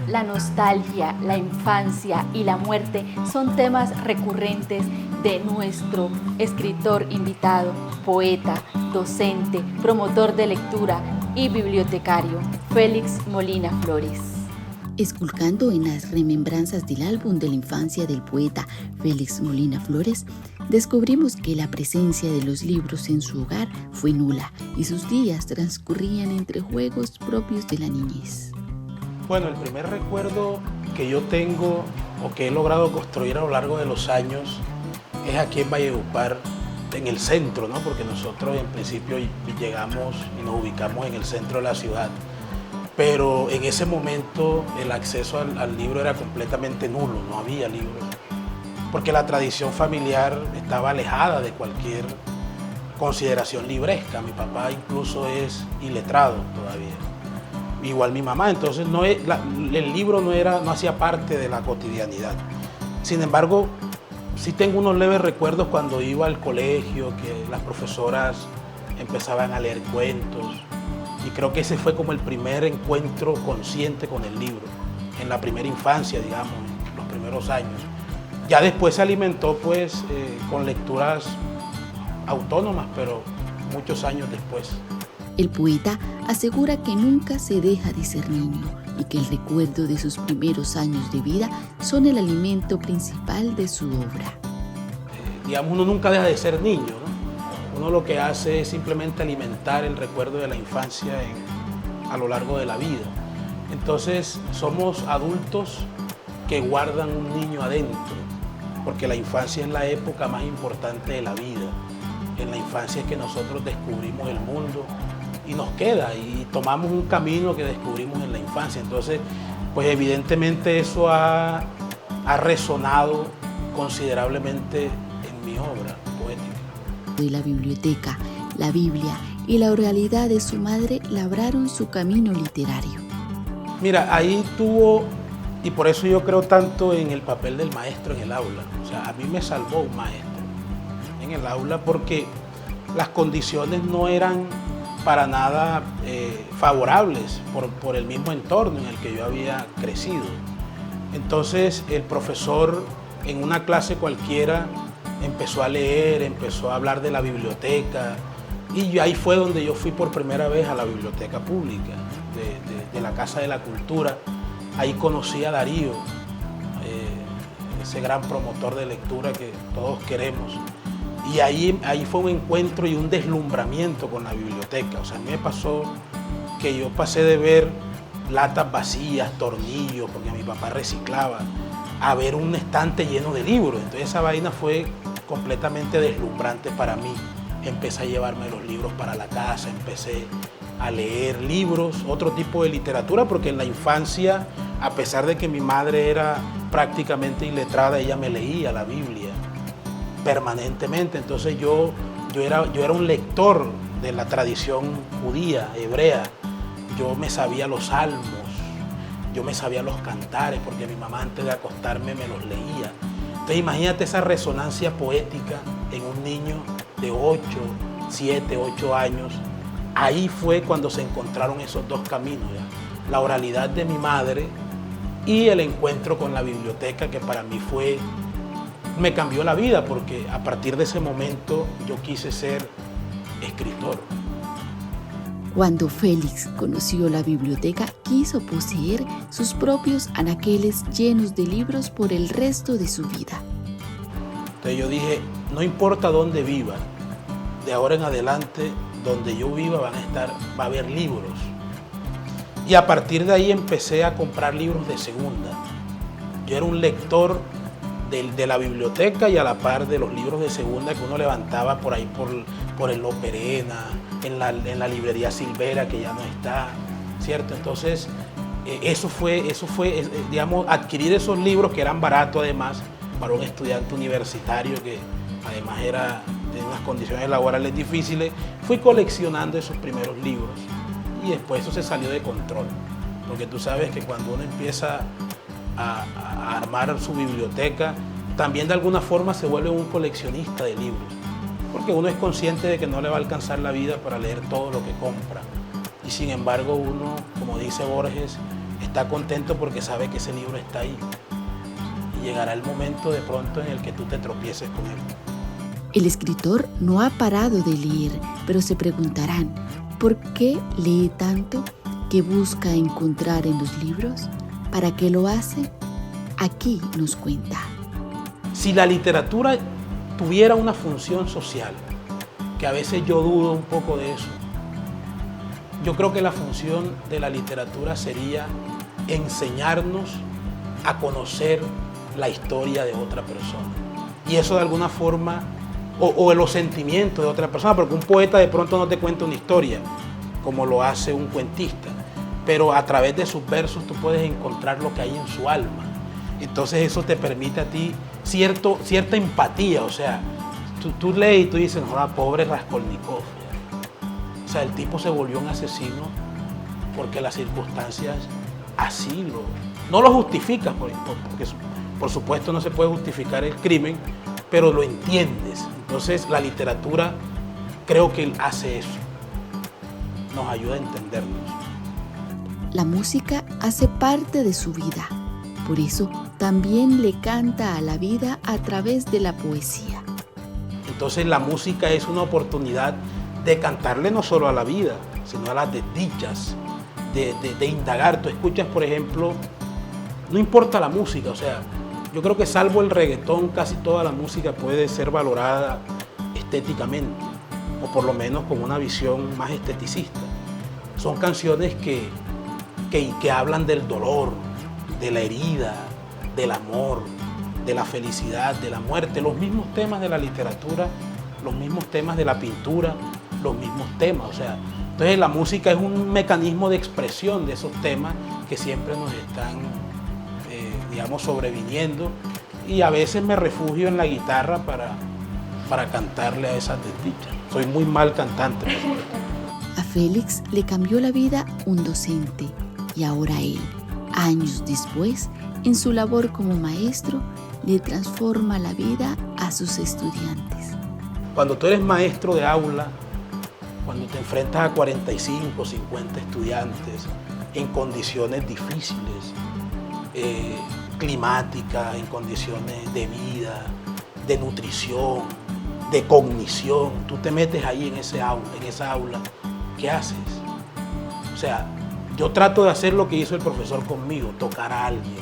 La nostalgia, la infancia y la muerte son temas recurrentes de nuestro escritor invitado, poeta, docente, promotor de lectura y bibliotecario, Félix Molina Flores. Esculcando en las remembranzas del álbum de la infancia del poeta Félix Molina Flores, descubrimos que la presencia de los libros en su hogar fue nula y sus días transcurrían entre juegos propios de la niñez. Bueno, el primer recuerdo que yo tengo o que he logrado construir a lo largo de los años es aquí en Valledupar, en el centro, ¿no? Porque nosotros en principio llegamos y nos ubicamos en el centro de la ciudad. Pero en ese momento el acceso al libro era completamente nulo, no había libros, porque la tradición familiar estaba alejada de cualquier consideración libresca. Mi papá incluso es iletrado todavía, igual mi mamá, entonces el libro no hacía parte de la cotidianidad. Sin embargo, sí tengo unos leves recuerdos cuando iba al colegio, que las profesoras empezaban a leer cuentos. Y creo que ese fue como el primer encuentro consciente con el libro, en la primera infancia, digamos, en los primeros años. Ya después se alimentó pues con lecturas autónomas, pero muchos años después. El poeta asegura que nunca se deja de ser niño y que el recuerdo de sus primeros años de vida son el alimento principal de su obra. Digamos, uno nunca deja de ser niño, ¿no? Uno lo que hace es simplemente alimentar el recuerdo de la infancia a lo largo de la vida. Entonces somos adultos que guardan un niño adentro, porque la infancia es la época más importante de la vida. En la infancia es que nosotros descubrimos el mundo y nos queda y tomamos un camino que descubrimos en la infancia. Entonces, pues evidentemente eso ha resonado considerablemente en mi obra poética. De la biblioteca, la Biblia y la oralidad de su madre labraron su camino literario. Mira, ahí tuvo, y por eso yo creo tanto en el papel del maestro en el aula. O sea, a mí me salvó un maestro en el aula porque las condiciones no eran para nada favorables por el mismo entorno en el que yo había crecido. Entonces el profesor en una clase cualquiera empezó a leer, empezó a hablar de la biblioteca y ahí fue donde yo fui por primera vez a la biblioteca pública de la Casa de la Cultura. Ahí conocí a Darío, ese gran promotor de lectura que todos queremos. Y ahí fue un encuentro y un deslumbramiento con la biblioteca. O sea, a mí me pasó que yo pasé de ver latas vacías, tornillos, porque mi papá reciclaba, a ver un estante lleno de libros. Entonces esa vaina fue completamente deslumbrante para mí. Empecé a llevarme los libros para la casa, empecé a leer libros, otro tipo de literatura, porque en la infancia, a pesar de que mi madre era prácticamente iletrada, ella me leía la Biblia permanentemente. Entonces yo era un lector de la tradición judía, hebrea. Yo me sabía los salmos, yo me sabía los cantares, porque mi mamá antes de acostarme me los leía. Entonces imagínate esa resonancia poética en un niño de 7, 8 años. Ahí fue cuando se encontraron esos dos caminos, ¿ya? La oralidad de mi madre y el encuentro con la biblioteca, que para mí me cambió la vida, porque a partir de ese momento yo quise ser escritor. Cuando Félix conoció la biblioteca, quiso poseer sus propios anaqueles llenos de libros por el resto de su vida. Entonces yo dije, no importa dónde viva, de ahora en adelante, donde yo viva va a haber libros. Y a partir de ahí empecé a comprar libros de segunda. Yo era un lector de la biblioteca y a la par de los libros de segunda que uno levantaba por ahí por el Loperena, en la librería Silvera, que ya no está, ¿cierto? Entonces eso fue, digamos, adquirir esos libros que eran baratos además para un estudiante universitario que además tenía unas condiciones laborales difíciles. Fui coleccionando esos primeros libros y después eso se salió de control, porque tú sabes que cuando uno empieza a armar su biblioteca, también de alguna forma se vuelve un coleccionista de libros, porque uno es consciente de que no le va a alcanzar la vida para leer todo lo que compra. Y sin embargo uno, como dice Borges, está contento porque sabe que ese libro está ahí. Y llegará el momento de pronto en el que tú te tropieces con él. El escritor no ha parado de leer, pero se preguntarán, ¿por qué lee tanto? ¿Qué busca encontrar en los libros? ¿Para qué lo hace? Aquí nos cuenta. Si la literatura tuviera una función social, que a veces yo dudo un poco de eso, yo creo que la función de la literatura sería enseñarnos a conocer la historia de otra persona. Y eso de alguna forma, o los sentimientos de otra persona, porque un poeta de pronto no te cuenta una historia, como lo hace un cuentista, pero a través de sus versos tú puedes encontrar lo que hay en su alma. Entonces eso te permite a ti cierta empatía, o sea, tú lees y tú dices, no, pobre Raskolnikov. O sea, el tipo se volvió un asesino porque las circunstancias así no lo justifican, porque por supuesto no se puede justificar el crimen, pero lo entiendes. Entonces la literatura creo que hace eso, nos ayuda a entendernos. La música hace parte de su vida, por eso también le canta a la vida a través de la poesía. Entonces la música es una oportunidad de cantarle no solo a la vida, sino a las desdichas, de indagar. Tú escuchas, por ejemplo, no importa la música, o sea, yo creo que salvo el reggaetón, casi toda la música puede ser valorada estéticamente, o por lo menos con una visión más esteticista. Son canciones que hablan del dolor, de la herida, del amor, de la felicidad, de la muerte, los mismos temas de la literatura, los mismos temas de la pintura, los mismos temas. O sea, entonces la música es un mecanismo de expresión de esos temas que siempre nos están, digamos, sobreviniendo, y a veces me refugio en la guitarra para cantarle a esas desdichas. Soy muy mal cantante. A Félix le cambió la vida un docente, y ahora él, años después, en su labor como maestro, le transforma la vida a sus estudiantes. Cuando tú eres maestro de aula, cuando te enfrentas a 45, 50 estudiantes en condiciones difíciles, climáticas, en condiciones de vida, de nutrición, de cognición, tú te metes ahí en esa aula, ¿qué haces? O sea, yo trato de hacer lo que hizo el profesor conmigo, tocar a alguien.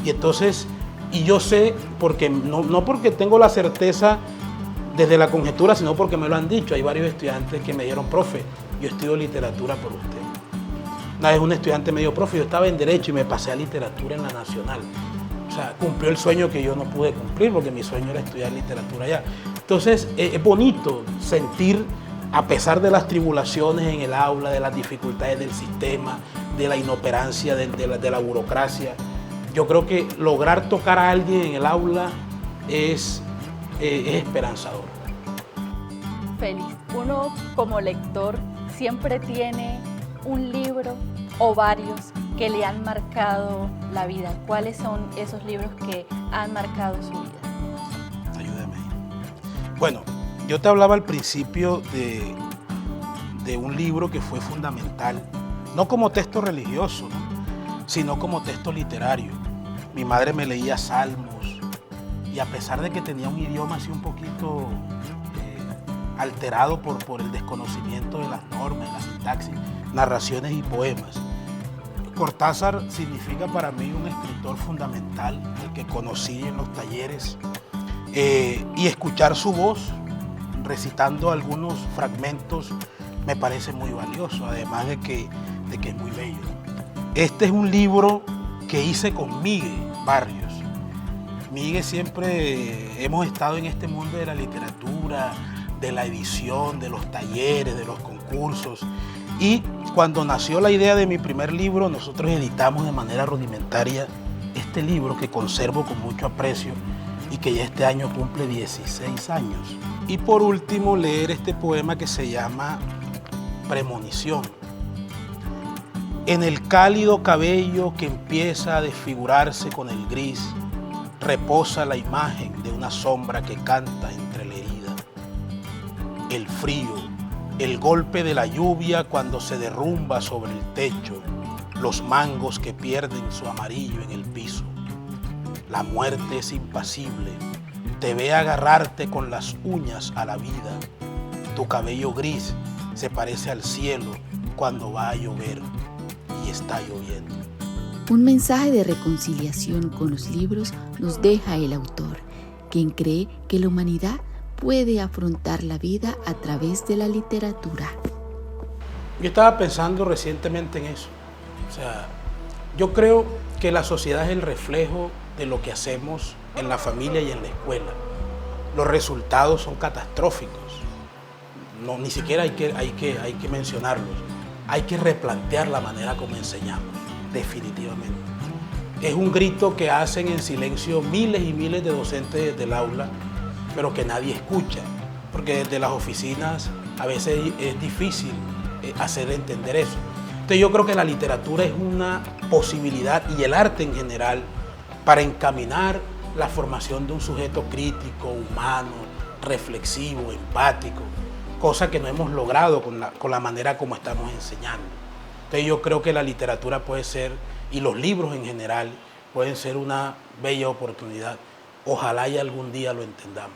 Y entonces, y yo sé, porque no porque tengo la certeza desde la conjetura, sino porque me lo han dicho. Hay varios estudiantes que me dijeron, profe, yo estudio literatura por usted. Una vez un estudiante me dijo, profe, yo estaba en Derecho y me pasé a Literatura en la Nacional. O sea, cumplió el sueño que yo no pude cumplir, porque mi sueño era estudiar literatura allá. Entonces, es bonito sentir, a pesar de las tribulaciones en el aula, de las dificultades del sistema, de la inoperancia de la burocracia, yo creo que lograr tocar a alguien en el aula es esperanzador. Félix, uno como lector siempre tiene un libro o varios que le han marcado la vida. ¿Cuáles son esos libros que han marcado su vida? Ayúdame. Bueno, yo te hablaba al principio de un libro que fue fundamental, no como texto religioso, ¿no?, sino como texto literario. Mi madre me leía salmos, y a pesar de que tenía un idioma así un poquito alterado por el desconocimiento de las normas, la sintaxis, narraciones y poemas, Cortázar significa para mí un escritor fundamental, el que conocí en los talleres, y escuchar su voz recitando algunos fragmentos me parece muy valioso, además de que es muy bello. Este es un libro que hice con Miguel Barrios. Miguel, siempre hemos estado en este mundo de la literatura, de la edición, de los talleres, de los concursos, y cuando nació la idea de mi primer libro, nosotros editamos de manera rudimentaria este libro que conservo con mucho aprecio y que ya este año cumple 16 años. Y por último, leer este poema que se llama Premonición. En el cálido cabello que empieza a desfigurarse con el gris, reposa la imagen de una sombra que canta entre la herida. El frío, el golpe de la lluvia cuando se derrumba sobre el techo, los mangos que pierden su amarillo en el piso. La muerte es impasible, te ve agarrarte con las uñas a la vida. Tu cabello gris se parece al cielo cuando va a llover y está lloviendo. Un mensaje de reconciliación con los libros nos deja el autor, quien cree que la humanidad puede afrontar la vida a través de la literatura. Yo estaba pensando recientemente en eso. O sea, yo creo que la sociedad es el reflejo de lo que hacemos en la familia y en la escuela. Los resultados son catastróficos. No, ni siquiera hay que mencionarlos. Hay que replantear la manera como enseñamos, definitivamente. Es un grito que hacen en silencio miles y miles de docentes del aula, pero que nadie escucha, porque desde las oficinas a veces es difícil hacer entender eso. Entonces yo creo que la literatura es una posibilidad, y el arte en general, para encaminar la formación de un sujeto crítico, humano, reflexivo, empático, cosa que no hemos logrado con la manera como estamos enseñando. Entonces yo creo que la literatura puede ser, y los libros en general, pueden ser una bella oportunidad. Ojalá y algún día lo entendamos.